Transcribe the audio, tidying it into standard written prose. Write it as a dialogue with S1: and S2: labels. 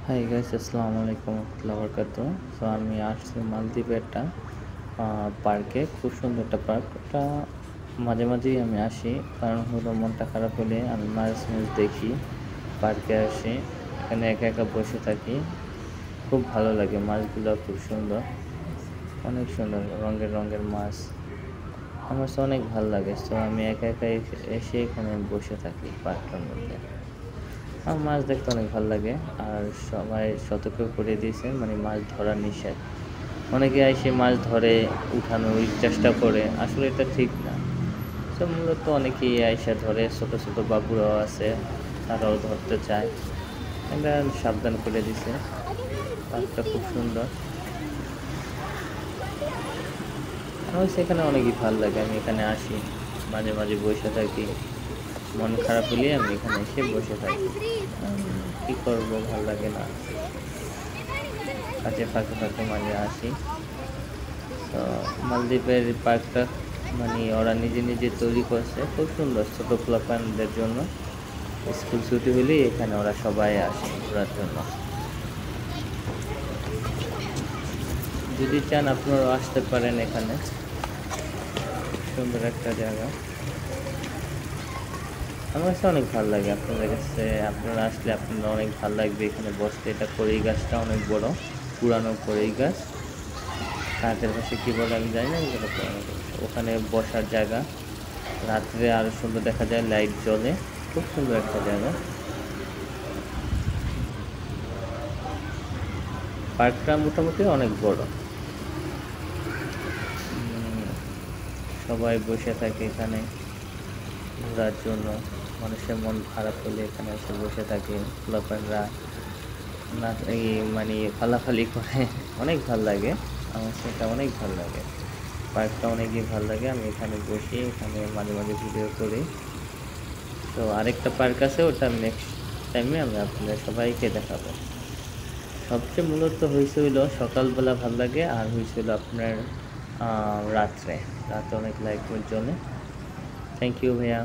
S1: Hi guys, আসসালামু আলাইকুম ওয়া বারাকাতুহু। সো আমি আসছি মালদ্বীপে একটা পার্কে। খুব সুন্দর একটা পার্ক। ওটা মাঝে মাঝেই আমি আসি, কারণ হলো মনটা খারাপ হলে আমি মাছ দেখি, পার্কে আসি, এখানে একা একা বসে থাকি। খুব ভালো লাগে, মাছগুলো খুব সুন্দর, অনেক সুন্দর রঙের রঙের মাছ। আমার তো অনেক ভালো লাগে। সো আমি একা একা এসে এখানে বসে থাকি পার্কটার মধ্যে। আমার মাছ দেখতে অনেক ভালো লাগে। আর সবাই সতর্ক করে দিয়েছে, মানে মাছ ধরা নিষেধ। অনেকে এসে মাছ ধরে উঠানোর চেষ্টা করে, আসলে এটা ঠিক না। তো মূলত অনেকেই আইসা ধরে, ছোট ছোট বাবুরাও আছে, তারাও ধরতে চায়। এটা সাবধান করে দিছে। পার্কটা খুব সুন্দর। আমার সেখানে অনেকই ভালো লাগে, আমি এখানে আসি, মাঝে মাঝে বসে থাকি। মন খারাপ হলে আমি এখানে এসে বসে থাকি। কি করবো, ভালো লাগে না। কাজে ফাঁকে ফাঁকে মাঝে আসি। তো মালদ্বীপের পার্কটা মানে ওরা নিজে নিজে তৈরি করছে, খুব সুন্দর ছোটো পোলাপানদের জন্য। স্কুল ছুটি হলেই এখানে ওরা সবাই আসে ঘোরার জন্য। যদি চান আপনারাও আসতে পারেন এখানে, খুব সুন্দর একটা জায়গা। আমার কাছে অনেক ভালো লাগে, আপনাদের কাছে আপনারা আসলে আপনারা অনেক ভালো লাগবে এখানে বসতে। এটা কড়ই গাছটা অনেক বড়, পুরানো কড়ই গাছ। কাকের পাশে কী বলে আমি জানি না, কিন্তু ওখানে বসার জায়গা। রাত্রে আরও সুন্দর দেখা যায়, লাইট জ্বলে, খুব সুন্দর একটা জায়গা। পার্কটা মোটামুটি অনেক বড়। সবাই বসে থাকে এখানে ঘোরার জন্য। মানুষের মন খারাপ হলে এখানে এসে বসে থাকে। পোলাপানরা না এই মানে ফালাফালি করে, অনেক ভাল লাগে। আমার সেটা অনেক ভাল লাগে, পার্কটা অনেকই ভাল লাগে। আমি এখানে বসি, এখানে মাঝে মাঝে ভিডিও করি। তো আরেকটা পার্ক আছে, ওটা নেক্সট টাইমে আমি আপনাদের সবাইকে দেখাবো। সবচেয়ে মূলত হয়েছে হইলো সকালবেলা ভাল লাগে, আর হয়েছিল আপনার রাত্রে অনেক লাইট জ্বলে। থ্যাংক ইউ ভাইয়া।